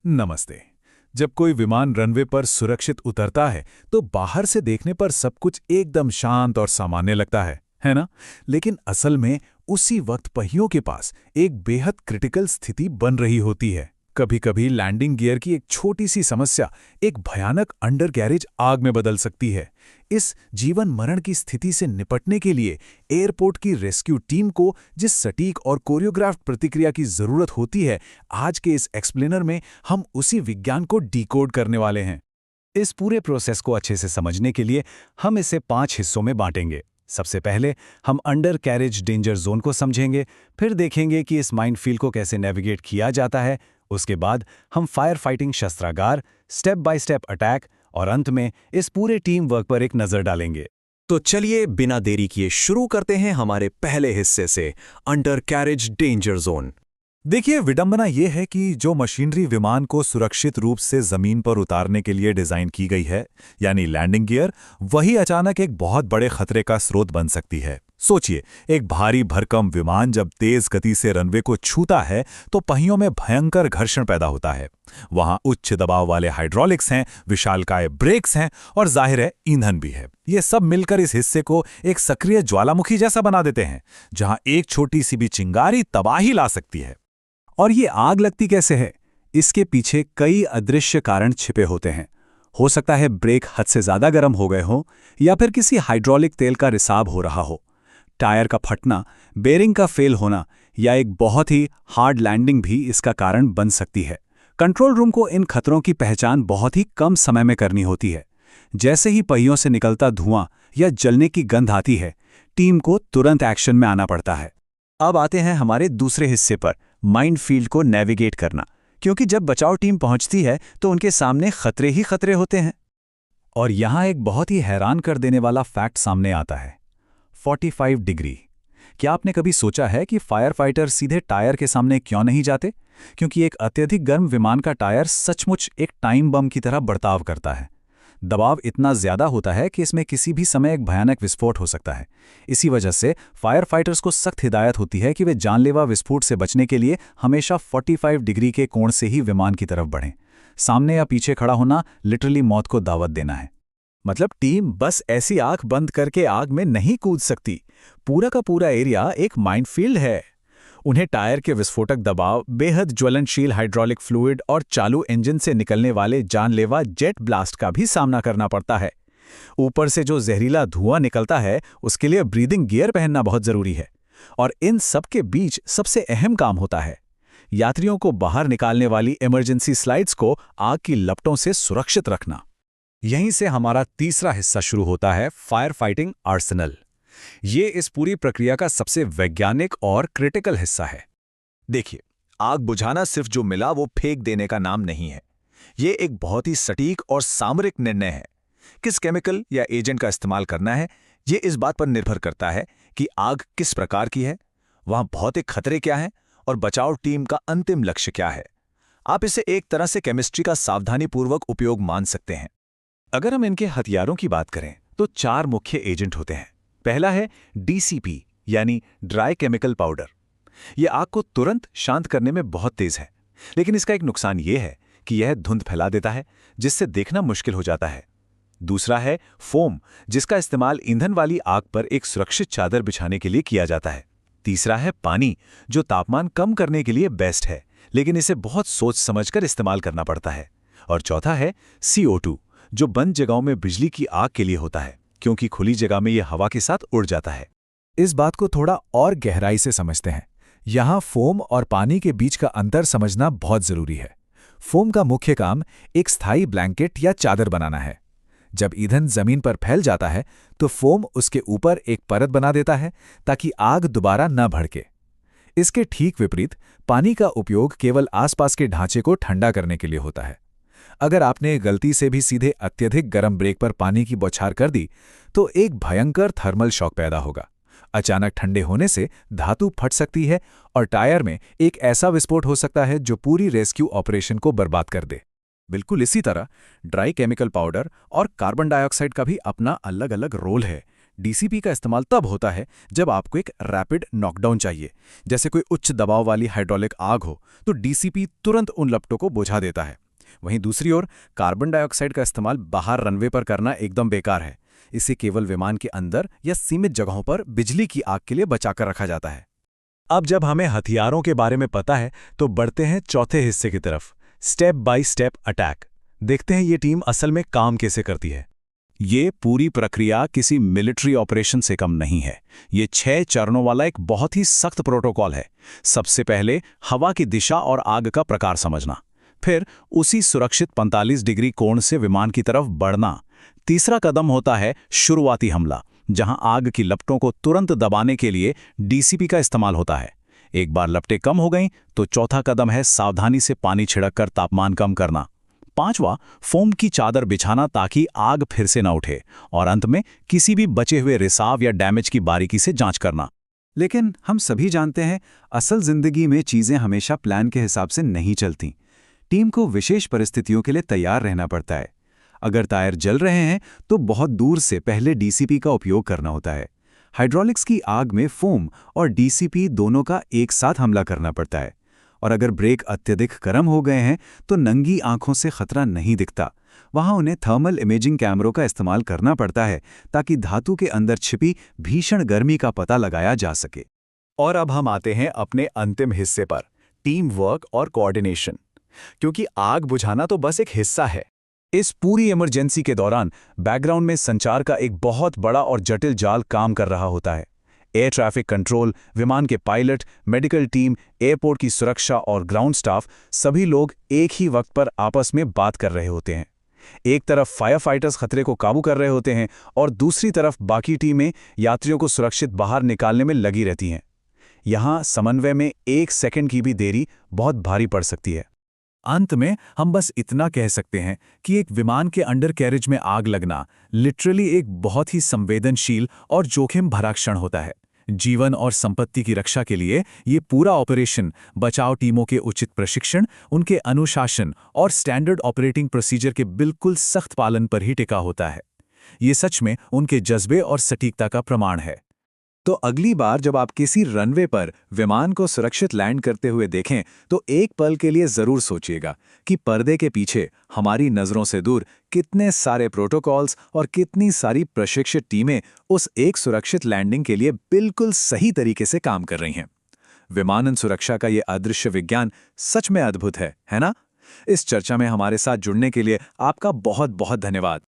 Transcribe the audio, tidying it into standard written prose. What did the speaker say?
नमस्ते। जब कोई विमान रनवे पर सुरक्षित उतरता है तो बाहर से देखने पर सब कुछ एकदम शांत और सामान्य लगता है ना? लेकिन असल में उसी वक्त पहियों के पास एक बेहद क्रिटिकल स्थिति बन रही होती है। कभी-कभी लैंडिंग गियर की एक छोटी सी समस्या एक भयानक अंडरगैरेज आग में बदल सकती है। इस जीवन मरण की स्थिति से निपटने के लिए एयरपोर्ट की रेस्क्यू टीम को जिस सटीक और कोरियोग्राफ्ड प्रतिक्रिया की जरूरत होती है, आज के इस एक्सप्लेनर में हम उसी विज्ञान को डिकोड करने वाले हैं। इस पूरे प्रोसेस को अच्छे से समझने के लिए हम इसे 5 हिस्सों में बांटेंगे। सबसे पहले हम अंडर कैरेज डेंजर जोन को समझेंगे, फिर देखेंगे कि इस माइनफील्ड को कैसे नेविगेट किया जाता है। उसके बाद हम फायर फाइटिंग शस्त्रागार, स्टेप बाय स्टेप अटैक और अंत में इस पूरे टीम वर्क पर एक नजर डालेंगे। तो चलिए बिना देरी किए शुरू करते हैं हमारे पहले हिस्से से, अंडर कैरेज डेंजर जोन। देखिए, विडंबना यह है कि जो मशीनरी विमान को सुरक्षित रूप से जमीन पर उतारने के लिए डिजाइन की गई है, यानी लैंडिंग गियर, वही अचानक एक बहुत बड़े खतरे का स्रोत बन सकती है। सोचिए, एक भारी भरकम विमान जब तेज गति से रनवे को छूता है तो पहियों में भयंकर घर्षण पैदा होता है। वहां उच्च दबाव वाले हाइड्रोलिक्स हैं, विशालकाय ब्रेक्स हैं और जाहिर है ईंधन भी है। ये सब मिलकर इस हिस्से को एक सक्रिय ज्वालामुखी जैसा बना देते हैं, जहां एक छोटी सी भी चिंगारी तबाही ला सकती है। और ये आग लगती कैसे है? इसके पीछे कई अदृश्य कारण छिपे होते हैं। हो सकता है ब्रेक हद से ज्यादा गर्म हो गए हो, या फिर किसी हाइड्रोलिक तेल का रिसाव हो रहा हो। टायर का फटना, बेरिंग का फेल होना या एक बहुत ही हार्ड लैंडिंग भी इसका कारण बन सकती है। कंट्रोल रूम को इन खतरों की पहचान बहुत ही कम समय में करनी होती है। जैसे ही पहियों से निकलता धुआं या जलने की गंध आती है, टीम को तुरंत एक्शन में आना पड़ता है। अब आते हैं हमारे दूसरे हिस्से पर, माइनफील्ड को नेविगेट करना, क्योंकि जब बचाव टीम पहुंचती है तो उनके सामने खतरे ही खतरे होते हैं। और यहां एक बहुत ही हैरान कर देने वाला फैक्ट सामने आता है, 45 डिग्री। क्या आपने कभी सोचा है कि फायर फाइटर सीधे टायर के सामने क्यों नहीं जाते? क्योंकि एक अत्यधिक गर्म विमान का टायर सचमुच एक टाइम बम की तरह बर्ताव करता है। दबाव इतना ज्यादा होता है कि इसमें किसी भी समय एक भयानक विस्फोट हो सकता है। इसी वजह से फायर फाइटर्स को सख्त हिदायत होती है कि वे जानलेवा विस्फोट से बचने के लिए हमेशा 45 डिग्री के कोण से ही विमान की तरफ बढ़ें। सामने या पीछे खड़ा होना लिटरली मौत को दावत देना है। मतलब टीम बस ऐसी आंख बंद करके आग में नहीं कूद सकती। पूरा का पूरा एरिया एक माइनफील्ड है। उन्हें टायर के विस्फोटक दबाव, बेहद ज्वलनशील हाइड्रोलिक फ्लूइड और चालू इंजन से निकलने वाले जानलेवा जेट ब्लास्ट का भी सामना करना पड़ता है। ऊपर से जो जहरीला धुआं निकलता है, उसके लिए ब्रीदिंग गियर पहनना बहुत जरूरी है। और इन सब के बीच सबसे अहम काम होता है यात्रियों को बाहर निकालने वाली इमरजेंसी स्लाइड्स को आग की लपटों से सुरक्षित रखना। यहीं से हमारा तीसरा हिस्सा शुरू होता है, फायर फाइटिंग आर्सेनल। ये इस पूरी प्रक्रिया का सबसे वैज्ञानिक और क्रिटिकल हिस्सा है। देखिए, आग बुझाना सिर्फ जो मिला वो फेंक देने का नाम नहीं है। ये एक बहुत ही सटीक और सामरिक निर्णय है। किस केमिकल या एजेंट का इस्तेमाल करना है, ये इस बात पर निर्भर करता है कि आग किस प्रकार की है, वहां भौतिक खतरे क्या हैं और बचाव टीम का अंतिम लक्ष्य क्या है। आप इसे एक तरह से केमिस्ट्री का सावधानीपूर्वक उपयोग मान सकते हैं। अगर हम इनके हथियारों की बात करें तो 4 मुख्य एजेंट होते हैं। पहला है डीसीपी, यानी ड्राई केमिकल पाउडर। यह आग को तुरंत शांत करने में बहुत तेज है, लेकिन इसका एक नुकसान यह है कि यह धुंध फैला देता है, जिससे देखना मुश्किल हो जाता है। दूसरा है फोम, जिसका इस्तेमाल ईंधन वाली आग पर एक सुरक्षित चादर बिछाने के लिए किया जाता है। तीसरा है पानी, जो तापमान कम करने के लिए बेस्ट है, लेकिन इसे बहुत सोच समझकर इस्तेमाल करना पड़ता है। और चौथा है CO2, जो बंद जगहों में बिजली की आग के लिए होता है, क्योंकि खुली जगह में यह हवा के साथ उड़ जाता है। इस बात को थोड़ा और गहराई से समझते हैं। यहाँ फोम और पानी के बीच का अंतर समझना बहुत जरूरी है। फोम का मुख्य काम एक स्थायी ब्लैंकेट या चादर बनाना है। जब ईंधन जमीन पर फैल जाता है तो फोम उसके ऊपर एक परत बना देता है ताकि आग दोबारा न भड़के। इसके ठीक विपरीत पानी का उपयोग केवल आसपास के ढांचे को ठंडा करने के लिए होता है। अगर आपने गलती से भी सीधे अत्यधिक गर्म ब्रेक पर पानी की बौछार कर दी तो एक भयंकर थर्मल शॉक पैदा होगा। अचानक ठंडे होने से धातु फट सकती है और टायर में एक ऐसा विस्फोट हो सकता है जो पूरी रेस्क्यू ऑपरेशन को बर्बाद कर दे। बिल्कुल इसी तरह ड्राई केमिकल पाउडर और कार्बन डाइऑक्साइड का भी अपना अलग अलग रोल है। डीसीपी का इस्तेमाल तब होता है जब आपको एक रैपिड नॉकडाउन चाहिए, जैसे कोई उच्च दबाव वाली हाइड्रोलिक आग हो, तो डीसीपी तुरंत उन लपटों को बुझा देता है। वहीं दूसरी ओर कार्बन डाइऑक्साइड का इस्तेमाल बाहर रनवे पर करना एकदम बेकार है। इसे केवल विमान के अंदर या सीमित जगहों पर बिजली की आग के लिए बचाकर रखा जाता है। अब जब हमें हथियारों के बारे में पता है तो बढ़ते हैं चौथे हिस्से की तरफ, स्टेप बाय स्टेप अटैक। देखते हैं ये टीम असल में काम कैसे करती है। ये पूरी प्रक्रिया किसी मिलिट्री ऑपरेशन से कम नहीं है। ये 6 चरणों वाला एक बहुत ही सख्त प्रोटोकॉल है। सबसे पहले हवा की दिशा और आग का प्रकार समझना, फिर उसी सुरक्षित 45 डिग्री कोण से विमान की तरफ बढ़ना। तीसरा कदम होता है शुरुआती हमला, जहां आग की लपटों को तुरंत दबाने के लिए डीसीपी का इस्तेमाल होता है। एक बार लपटें कम हो गईं तो चौथा कदम है सावधानी से पानी छिड़ककर तापमान कम करना। पांचवा, फोम की चादर बिछाना ताकि आग फिर से न उठे। और अंत में किसी भी बचे हुए रिसाव या डैमेज की बारीकी से जांच करना। लेकिन हम सभी जानते हैं, असल जिंदगी में चीजें हमेशा प्लान के हिसाब से नहीं चलती। टीम को विशेष परिस्थितियों के लिए तैयार रहना पड़ता है। अगर टायर जल रहे हैं तो बहुत दूर से पहले डीसीपी का उपयोग करना होता है। हाइड्रोलिक्स की आग में फोम और डीसीपी दोनों का एक साथ हमला करना पड़ता है। और अगर ब्रेक अत्यधिक गर्म हो गए हैं तो नंगी आंखों से खतरा नहीं दिखता। वहां उन्हें थर्मल इमेजिंग कैमरों का इस्तेमाल करना पड़ता है ताकि धातु के अंदर छिपी भीषण गर्मी का पता लगाया जा सके। और अब हम आते हैं अपने अंतिम हिस्से पर, टीम वर्क और कोऑर्डिनेशन। क्योंकि आग बुझाना तो बस एक हिस्सा है। इस पूरी इमरजेंसी के दौरान बैकग्राउंड में संचार का एक बहुत बड़ा और जटिल जाल काम कर रहा होता है। एयर ट्रैफिक कंट्रोल, विमान के पायलट, मेडिकल टीम, एयरपोर्ट की सुरक्षा और ग्राउंड स्टाफ, सभी लोग एक ही वक्त पर आपस में बात कर रहे होते हैं। एक तरफ फायर फाइटर्स खतरे को काबू कर रहे होते हैं और दूसरी तरफ बाकी टीमें यात्रियों को सुरक्षित बाहर निकालने में लगी रहती हैं। यहाँ समन्वय में 1 सेकंड की भी देरी बहुत भारी पड़ सकती है। अंत में हम बस इतना कह सकते हैं कि एक विमान के अंडर कैरेज में आग लगना लिटरली एक बहुत ही संवेदनशील और जोखिम भरा क्षण होता है। जीवन और संपत्ति की रक्षा के लिए ये पूरा ऑपरेशन बचाव टीमों के उचित प्रशिक्षण, उनके अनुशासन और स्टैंडर्ड ऑपरेटिंग प्रोसीजर के बिल्कुल सख्त पालन पर ही टिका होता है। ये सच में उनके जज्बे और सटीकता का प्रमाण है। तो अगली बार जब आप किसी रनवे पर विमान को सुरक्षित लैंड करते हुए देखें तो एक पल के लिए जरूर सोचिएगा कि पर्दे के पीछे हमारी नजरों से दूर कितने सारे प्रोटोकॉल्स और कितनी सारी प्रशिक्षित टीमें उस एक सुरक्षित लैंडिंग के लिए बिल्कुल सही तरीके से काम कर रही हैं। विमानन सुरक्षा का ये अदृश्य विज्ञान सच में अद्भुत है ना? इस चर्चा में हमारे साथ जुड़ने के लिए आपका बहुत बहुत धन्यवाद।